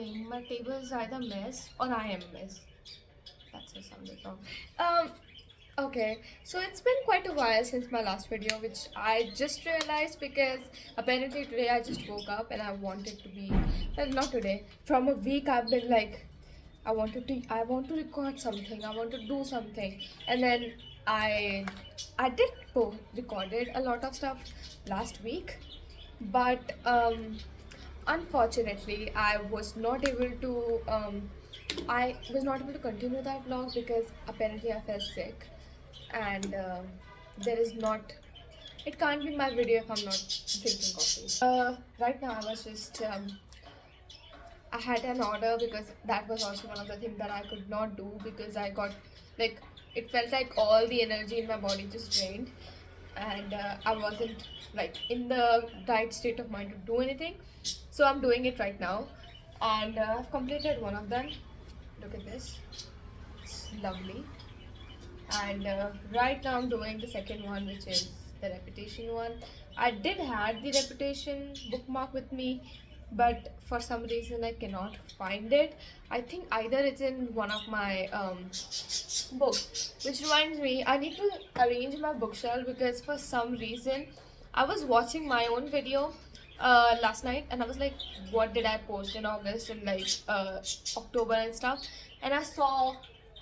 something. My table is either mess or I am mess. That's just something wrong. Um, okay, so it's been quite a while since my last video, which I just realized because apparently today I just woke up and I wanted to be, well, not today, from a week I've been like, I want to record something, I want to do something, and then I, I did recorded a lot of stuff last week, but unfortunately I was not able to continue that vlog because apparently I felt sick, and there is not it can't be my video if I'm not drinking coffee. Right now I had an order because that was also one of the things that I could not do because I got like it felt like all the energy in my body just drained, and I wasn't like in the right state of mind to do anything. So I'm doing it right now, and I've completed one of them. Look at this, it's lovely. And right now I'm doing the second one, which is the repetition one. I did had the repetition bookmark with me, but for some reason I cannot find it. I think either it's in one of my books, which reminds me I need to arrange my bookshelf because for some reason I was watching my own video last night and I was like, what did I post in August and like October and stuff, and I saw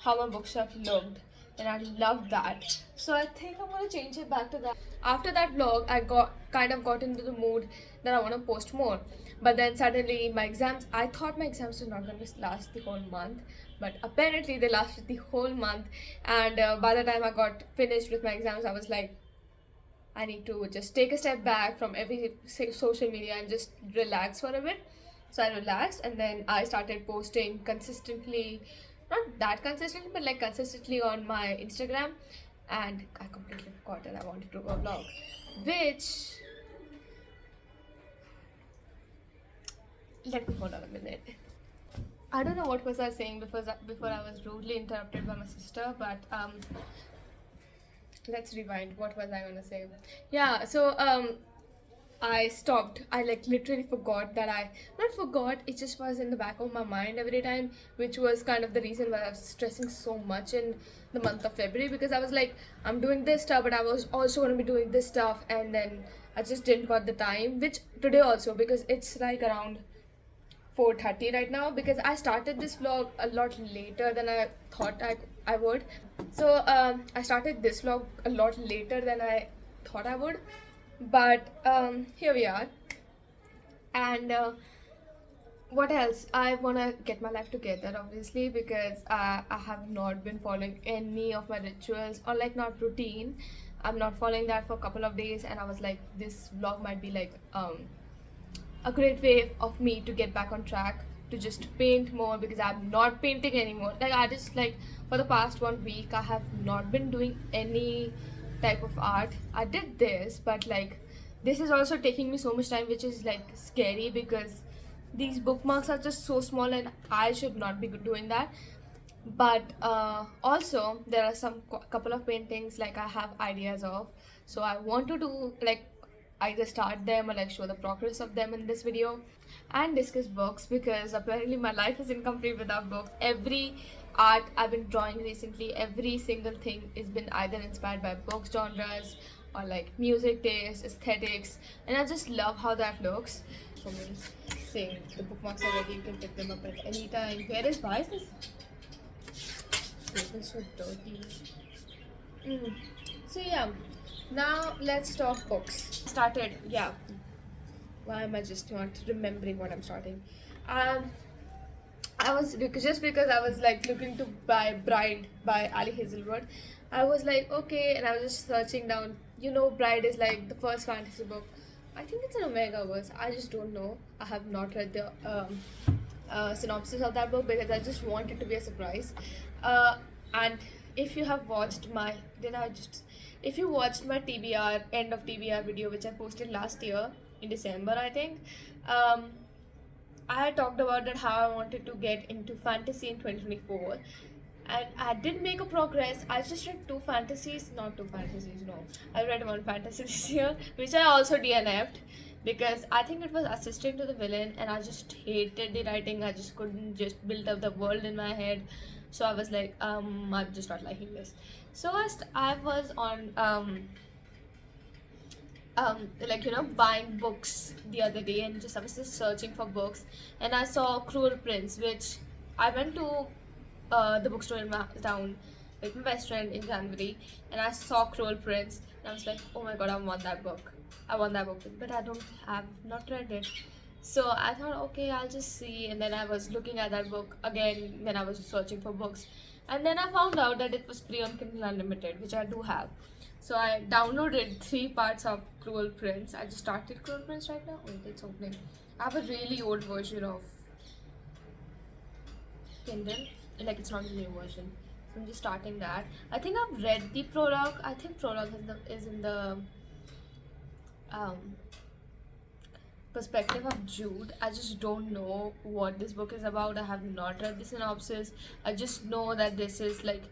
how my bookshelf looked and I loved that. So I think I'm gonna change it back to that. After that vlog, I got into the mood that I want to post more. But then suddenly I thought my exams were not gonna last the whole month, but apparently they lasted the whole month. And by the time I got finished with my exams, I was like, I need to just take a step back from every social media and just relax for a bit. So I relaxed and then I started posting consistently, not that consistently, but like consistently on my Instagram. And I completely forgot that I wanted to do a vlog, which, let me hold on a minute. I don't know what was I saying before I was rudely interrupted by my sister, but let's rewind. What was I gonna say? Yeah, so I stopped. I like literally forgot that I not forgot, it just was in the back of my mind every time, which was kind of the reason why I was stressing so much in the month of February, because I was like, I'm doing this stuff, but I was also gonna be doing this stuff, and then I just didn't got the time, which today also, because it's like around 4:30 right now, because I started this vlog a lot later than I thought I would. So I started this vlog a lot later than I thought I would, but here we are. And what else? I want to get my life together, obviously, because I have not been following any of my rituals or like not routine. I'm not following that for a couple of days, and I was like, this vlog might be like a great way of me to get back on track, to just paint more, because I'm not painting anymore. Like I just like for the past 1 week I have not been doing any type of art. I did this, but like this is also taking me so much time, which is like scary because these bookmarks are just so small and I should not be doing that. But also there are some couple of paintings like I have ideas of, so I want to do like either start them or like show the progress of them in this video, and discuss books, because apparently my life is incomplete without books. Every art I've been drawing recently, every single thing has been either inspired by books, genres, or like music taste, aesthetics, and I just love how that looks. For me, saying the bookmarks are ready, you can pick them up at any time. Why is this table so dirty? So yeah, now let's talk books. Started, yeah. Why am I just not remembering what I'm starting? I was just because I was like looking to buy Bride by Ali Hazelwood. I was like, okay, and I was just searching down. You know, Bride is like the first fantasy book. I think it's an Omega verse. I just don't know. I have not read the synopsis of that book because I just want it to be a surprise. And if you have watched my, if you watched my TBR end of TBR video, which I posted last year in December, I think, I had talked about that how I wanted to get into fantasy in 2024, and I did make a progress. I just read two fantasies, not two fantasies, no. I read one fantasy this year, which I also DNF'd, because I think it was assisting to the villain, and I just hated the writing. I just couldn't just build up the world in my head. So I was like, I'm just not liking this. So I was on like, buying books the other day, and just I was just searching for books, and I saw Cruel Prince, which I went to the bookstore in my town with my best friend in January, and I saw Cruel Prince, and I was like, oh my god, I want that book. I want that book, but I don't have not read it. So I thought, okay, I'll just see, and then I was looking at that book again when I was searching for books, and then I found out that it was free on Kindle Unlimited, which I do have. So I downloaded 3 parts of Cruel Prince. I just started Cruel Prince right now. Wait, it's opening. I have a really old version of Kindle, like it's not a new version. So I'm just starting that. I think I've read the prologue. I think prologue is in the um, perspective of Jude. I just don't know what this book is about. I have not read the synopsis. I just know that this is like,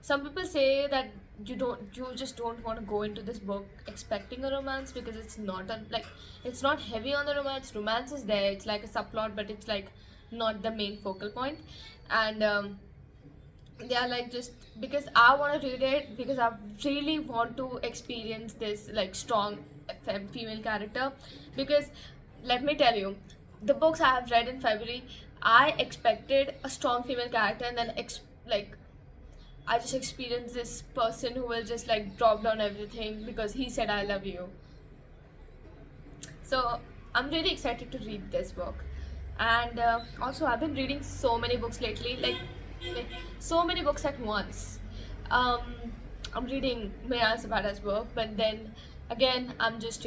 some people say that you just don't want to go into this book expecting a romance, because it's not like, it's not heavy on the romance. Romance is there. It's like a subplot, but it's like not the main focal point. And they are like, just because I want to read it, because I really want to experience this like strong female character. Because let me tell you, the books I have read in February, I expected a strong female character, and then like I just experienced this person who will just like drop down everything because he said I love you. So I'm really excited to read this book. And also I've been reading so many books lately, like so many books at once. um, I'm reading Mariya's book, but then again I'm just,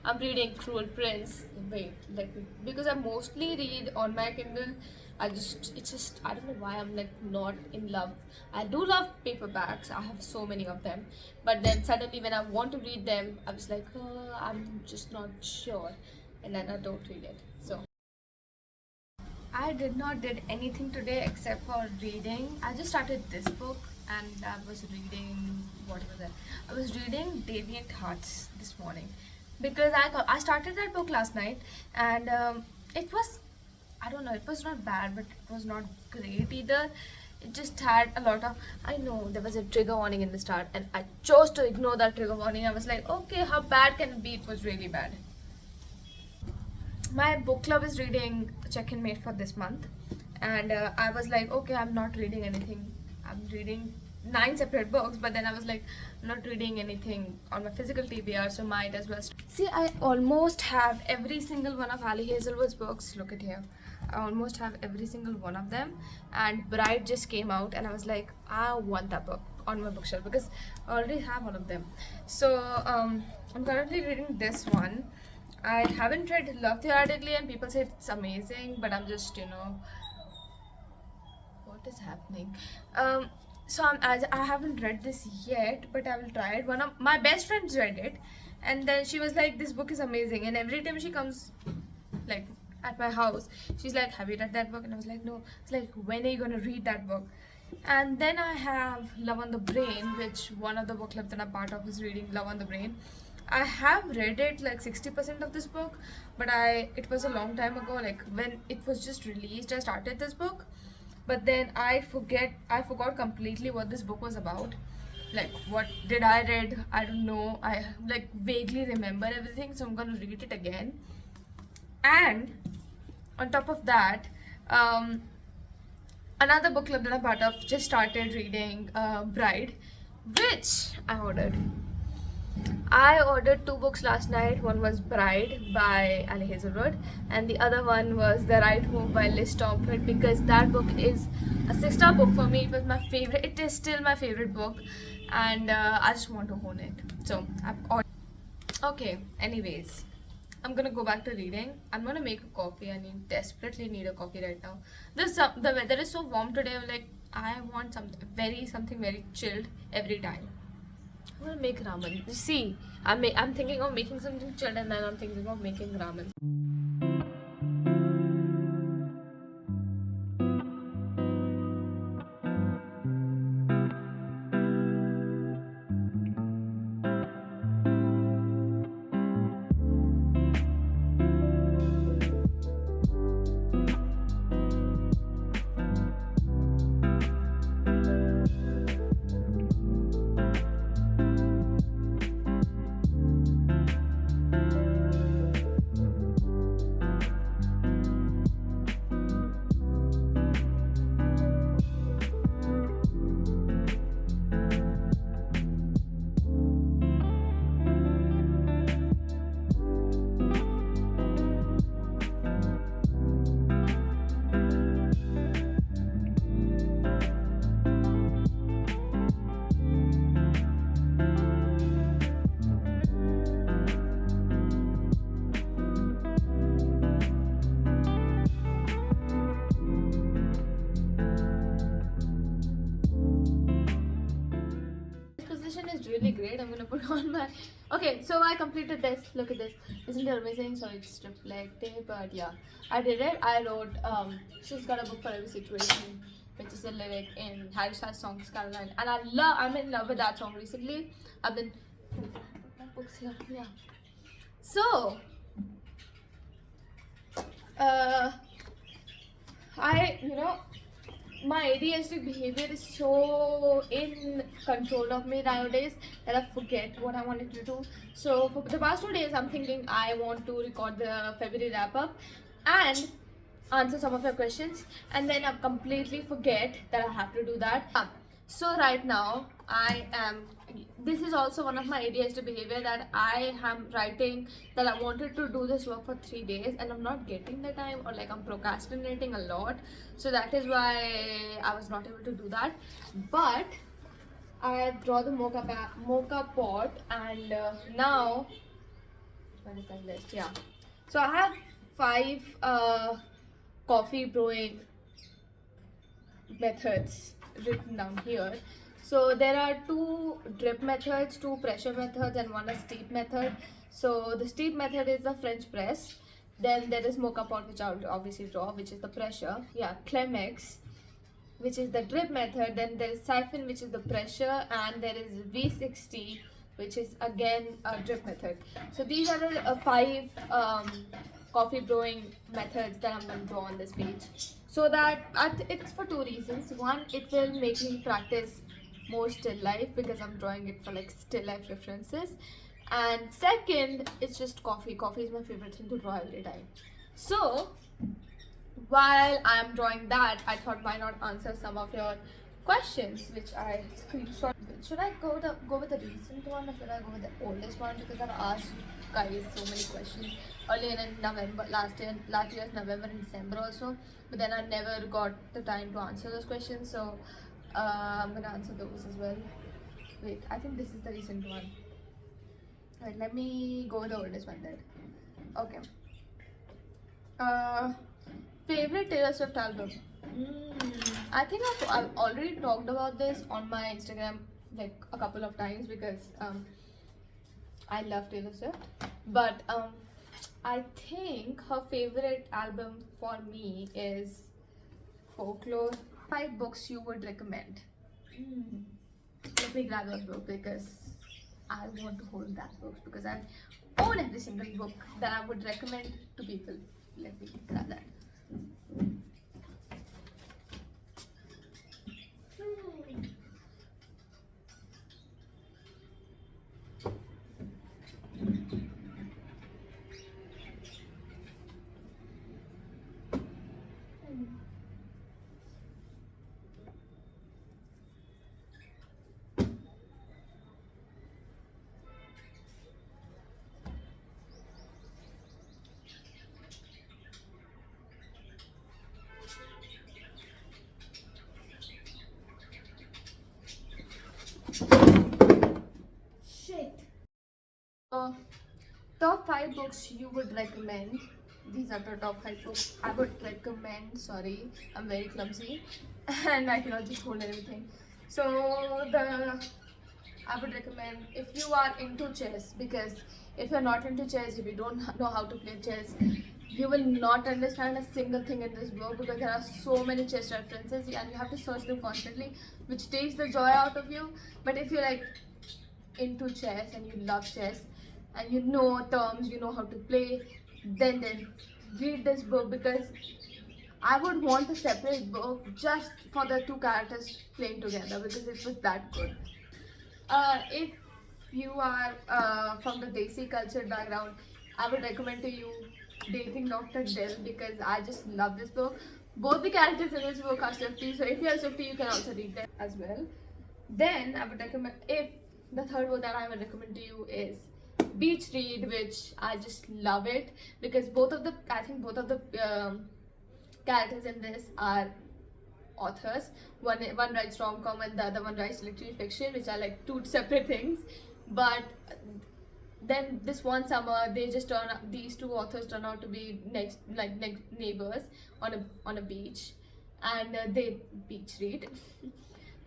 I'm reading Cruel Prince. Wait, let me, because I mostly read on my Kindle. It's just, I don't know why I'm like not in love. I do love paperbacks. I have so many of them. But then suddenly when I want to read them, I was like, I'm just not sure. And then I don't read it. So I did not did anything today except for reading. I just started this book, and I was reading, what was it? I was reading Deviant Hearts this morning, because I started that book last night, and it was, I don't know, it was not bad, but it was not great either. It just had a lot of, I know there was a trigger warning in the start, and I chose to ignore that trigger warning. I was like, okay, how bad can it be? It was really bad. My book club is reading Check and Mate for this month, and I was like, okay, I'm not reading anything. I'm reading 9 separate books, but then I was like, I'm not reading anything on my physical TBR, so might as well. See, I almost have every single one of Ali Hazelwood's books. Look at here. I almost have every single one of them, and Bride just came out, and I was like, I want that book on my bookshelf because I already have one of them. So I'm currently reading this one. I haven't read Love Theoretically, and people say it's amazing, but I'm just, what is happening? So I haven't read this yet, but I will try it. One of my best friends read it, and then she was like, "This book is amazing." And every time she comes, like at my house, she's like, "Have you read that book?" And I was like, "No." It's like, when are you gonna read that book? And then I have Love on the Brain, which one of the book clubs that I'm part of is reading Love on the Brain. I have read it like 60% of this book, but it was a long time ago. Like when it was just released, I started this book, but then I forgot completely what this book was about. Like what did I read? I don't know. I like vaguely remember everything, so I'm gonna read it again. And on top of that, another book club that I'm part of just started reading Bride, which I ordered 2 books last night. One was Bride by Ali Hazelwood, and the other one was The Right Move by Liz Tomford, because that book is a sister book for me. It was my favorite. It is still my favorite book, and I just want to own it. So I've ordered. Okay. Anyways, I'm gonna go back to reading. I'm gonna make a coffee. I desperately need a coffee right now. The weather is so warm today. I'm like, I want something very chilled every time. I'm gonna make ramen. You see, I'm thinking of making something chilled, and then I'm thinking of making ramen. I'm gonna put on my. Okay, so I completed this. Look at this. Isn't it amazing? So it's reflective, but yeah, I did it. I wrote she's got a book for every situation, which is a lyric in Harry Styles' song Caroline, and I'm in love with that song recently. I've been my books here. Yeah. So uh I my ADHD behavior is so in control of me nowadays that I forget what I wanted to do. So for the past 2 days, I'm thinking I want to record the February wrap up and answer some of your questions, and then I completely forget that I have to do that. So right now I am. This is also one of my ADHD behavior that I am writing that I wanted to do this work for 3 days and I'm not getting the time, or like I'm procrastinating a lot. So that is why I was not able to do that. But I draw the mocha pot, and now what is that list? Yeah. So I have 5 coffee brewing methods written down here. So there are 2 drip methods, 2 pressure methods, and 1 a steep method. So the steep method is the French press. Then there is mocha pot, which I would obviously draw, which is the pressure. Yeah, Clemex, which is the drip method. Then there is siphon, which is the pressure, and there is V60, which is again a drip method. So these are the 5 coffee brewing methods that I'm going to draw on this page. So that it's for 2 reasons. One, it will make me practice more still life because I'm drawing it for like still life references. And second, it's just coffee. Coffee is my favorite thing to draw every time. So while I'm drawing that, I thought why not answer some of your questions, which I screenshot. Should I go with the recent one, or should I go with the oldest one? Because I've asked you guys so many questions earlier in November, last year's November and December also, but then I never got the time to answer those questions. So I'm gonna answer those as well. Wait, I think this is the recent one. Wait, let me go with the oldest one then. Okay. Favorite Taylor Swift album? I think I've already talked about this on my Instagram like a couple of times because I love Taylor Swift. But I think her favorite album for me is Folklore. 5 books you would recommend? Let me grab those books because I want to hold that book because I own every single book that I would recommend to people. Let me grab that. Shit. Top 5 books you would recommend. These are the top 5 books I would recommend. Sorry, I'm very clumsy and I cannot just hold everything. So I would recommend if you are into chess, because if you're not into chess, if you don't know how to play chess, you will not understand a single thing in this book because there are so many chess references and you have to search them constantly, which takes the joy out of you. But if you're like into chess and you love chess and you know terms, you know how to play, then read this book, because I would want a separate book just for the 2 characters playing together because it was that good. If you are from the Desi culture background, I would recommend to you Dating Dr. Dill because I just love this book. Both the characters in this book are Swifties, so if you are Swiftie, you can also read them as well. Then I would recommend, if the third book that I would recommend to you is Beach Read, which I just love it because I think both of the characters in this are authors. One writes rom-com and the other one writes literary fiction, which are like 2 separate things. But then this one summer, these 2 authors turn out to be next neighbors on a beach, and they beach read,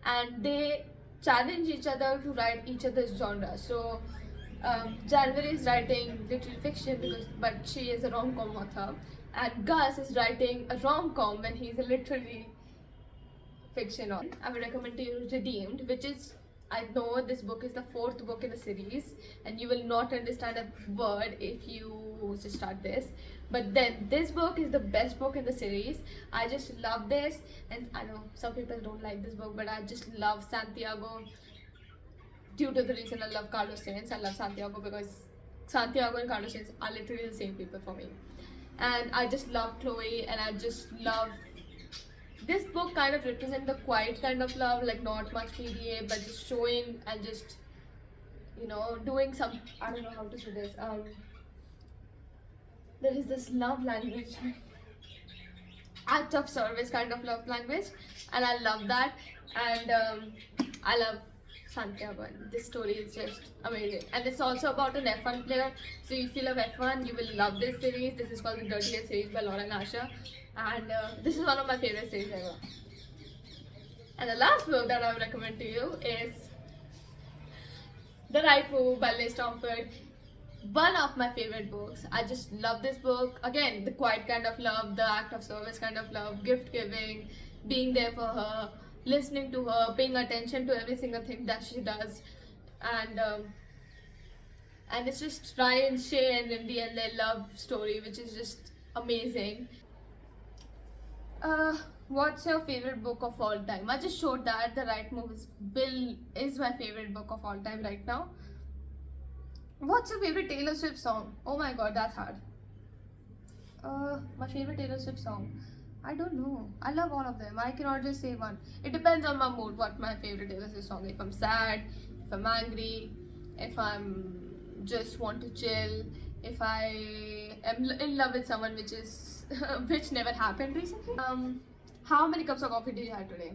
and they challenge each other to write each other's genre. So January is writing literary fiction but she is a rom-com author, and Gus is writing a rom-com when he's a literary fiction author. I would recommend to you Redeemed, which is, I know this book is the fourth book in the series, and you will not understand a word if you just start this. But then this book is the best book in the series. I just love this, and I know some people don't like this book, but I just love Santiago. Due to the reason I love Carlos Sainz, I love Santiago because Santiago and Carlos Sainz are literally the same people for me. And I just love Chloe, and I just love this book. Kind of represents the quiet kind of love, like not much PDA, but just showing and just, you know, doing some, I don't know how to say this. There is this love language, act of service kind of love language, and I love that. And I love Santiago, and this story is just amazing. And it's also about an F1 player, so if you love F1 you will love this series. This is called the Dirtiest Series by Laura Nasher, and this is one of my favorite series ever. And the last book that I would recommend to you is The Right Move by Liz Stomford. One of my favorite books. I just love this book. Again, the quiet kind of love, the act of service kind of love, gift giving, being there for her, listening to her, paying attention to every single thing that she does, and it's just Ryan, Shay, and in the end their love story, which is just amazing. What's your favorite book of all time? I just showed that The Right Move is my favorite book of all time right now. What's your favorite Taylor Swift song? Oh my god, that's hard. My favorite Taylor Swift song. I don't know. I love all of them. I cannot just say one. It depends on my mood what my favorite Taylor Swift song. If I'm sad, if I'm angry, if I'm just want to chill, if I am in love with someone, which is which never happened recently. How many cups of coffee did you have today?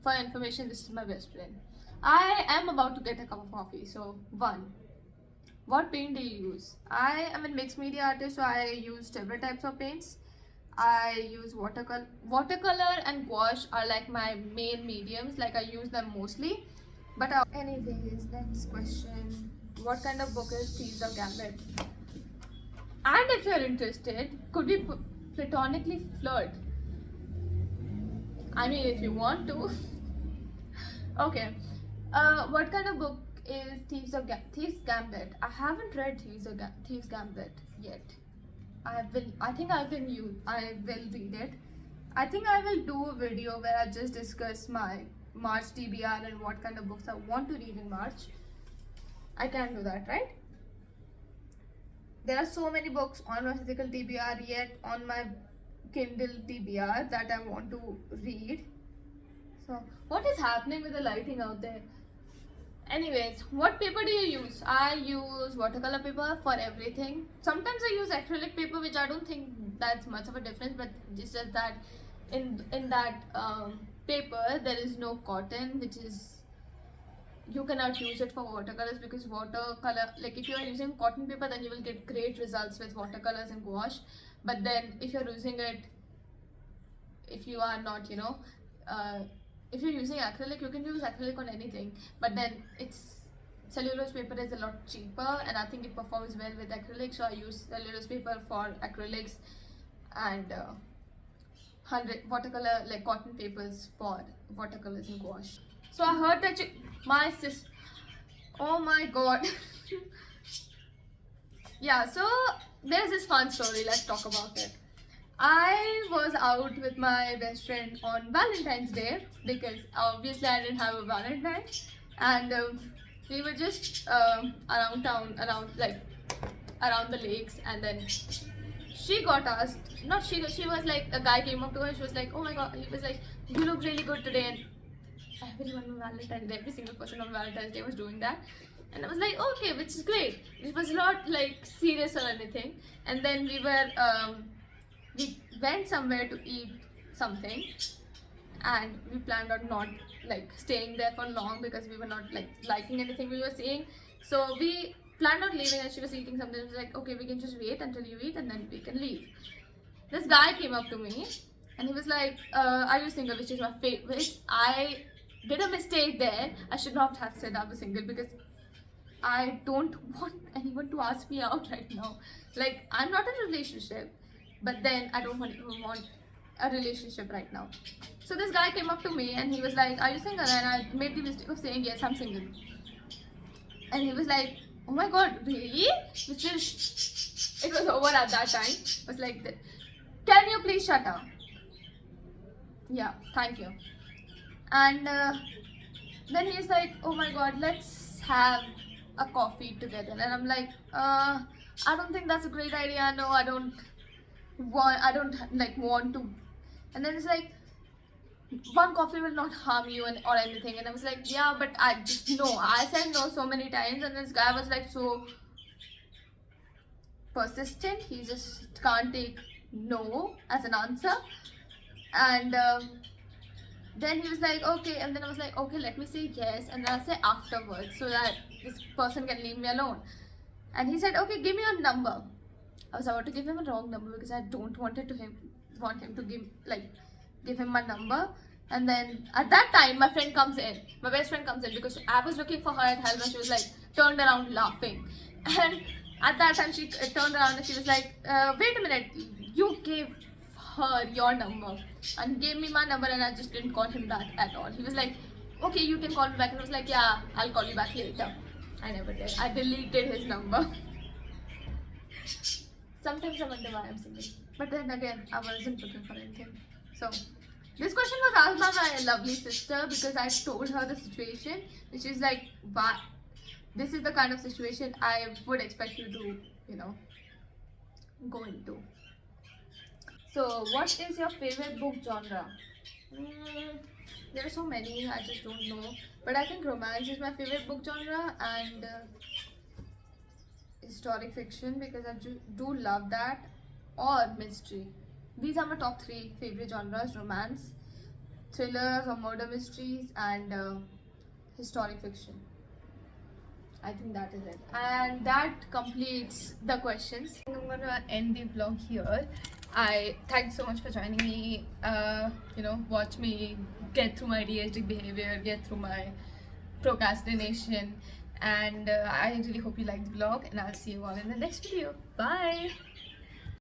For information, this is my best friend. I am about to get a cup of coffee. So 1. What paint do you use? I am a mixed media artist, so I use several types of paints. I use watercolor and gouache are like my main mediums, like I use them mostly. But anyways, next question. What kind of book is Thieves of Gambit? And if you're interested, could we platonically flirt? I mean, if you want to. Okay. What kind of book is Thieves Gambit? I haven't read Thieves Gambit yet. I think I will read it. I think I will do a video where I just discuss my March TBR and what kind of books I want to read in March. I can do that, right? There are so many books on my physical TBR yet on my Kindle TBR that I want to read. So, what is happening with the lighting out there? Anyways, what paper do you use? I use watercolor paper for everything. Sometimes I use acrylic paper, which I don't think that's much of a difference, but it's just that in that paper there is no cotton, which is, you cannot use it for watercolors, because watercolor, like if you are using cotton paper, then you will get great results with watercolors and gouache. But then if you're using it, if you are not, if you're using acrylic, you can use acrylic on anything, but then cellulose paper is a lot cheaper, and I think it performs well with acrylic, so I use cellulose paper for acrylics, and 100 watercolor, like cotton papers for watercolors and gouache. So I heard that my sis, oh my god. Yeah, so there's this fun story, let's talk about it. I was out with my best friend on Valentine's Day, because obviously I didn't have a Valentine, and we were just around town, around the lakes, and then she got asked, she was like, a guy came up to her, she was like, oh my god, he was like, you look really good today, and everyone on Valentine's Day, every single person on Valentine's Day was doing that. And I was like, okay, which is great. It was not like serious or anything. And then we went somewhere to eat something, and we planned on not like staying there for long, because we were not like liking anything we were seeing. So we planned on leaving, and she was eating something. I was like, okay, we can just wait until you eat and then we can leave. This guy came up to me and he was like, are you single? Which is my favorite. did a mistake there. I should not have said I was single because I don't want anyone to ask me out right now. Like, I'm not in a relationship, but then I don't want a relationship right now. So this guy came up to me and he was like, "Are you single?" And I made the mistake of saying, "Yes, I'm single." And he was like, "Oh my god, really?" Which is, it was over at that time. It was like, "Can you please shut up?" Yeah, thank you. And then he's like, "Oh my god, let's have a coffee together." And I'm like, I don't think that's a great idea. No, I don't like want to. And then it's like, one coffee will not harm you or anything. And I was like, yeah, but I just no. I said no so many times, and this guy was like so persistent. He just can't take no as an answer. And then he was like, okay. And then I was like, okay, let me say yes, and then I'll say afterwards so that this person can leave me alone. And he said, okay, give me your number. I was about to give him a wrong number because I don't want him to give him my number. And then at that time, my friend comes in, my best friend comes in, because I was looking for her at help, and she was like turned around laughing. And at that time, she turned around and she was like, wait a minute, you gave her your number. And he gave me my number, and I just didn't call him back at all. He was like, okay, you can call me back. And I was like, yeah, I'll call you back later. I never did. I deleted his number. Sometimes I wonder why I'm single. But then again, I wasn't looking for anything. So, this question was asked by my lovely sister because I told her the situation. And she's like, why? This is the kind of situation I would expect you to, go into. So, what is your favorite book genre? There are so many, I just don't know. But I think romance is my favorite book genre, and historic fiction because I do love that, or mystery. These are my top three favorite genres: romance, thrillers or murder mysteries, and historic fiction. I think that is it. And that completes the questions. I'm gonna end the vlog here. I thank so much for joining me. Watch me get through my ADHD behavior, get through my procrastination, and I really hope you liked the vlog, and I'll see you all in the next video. Bye.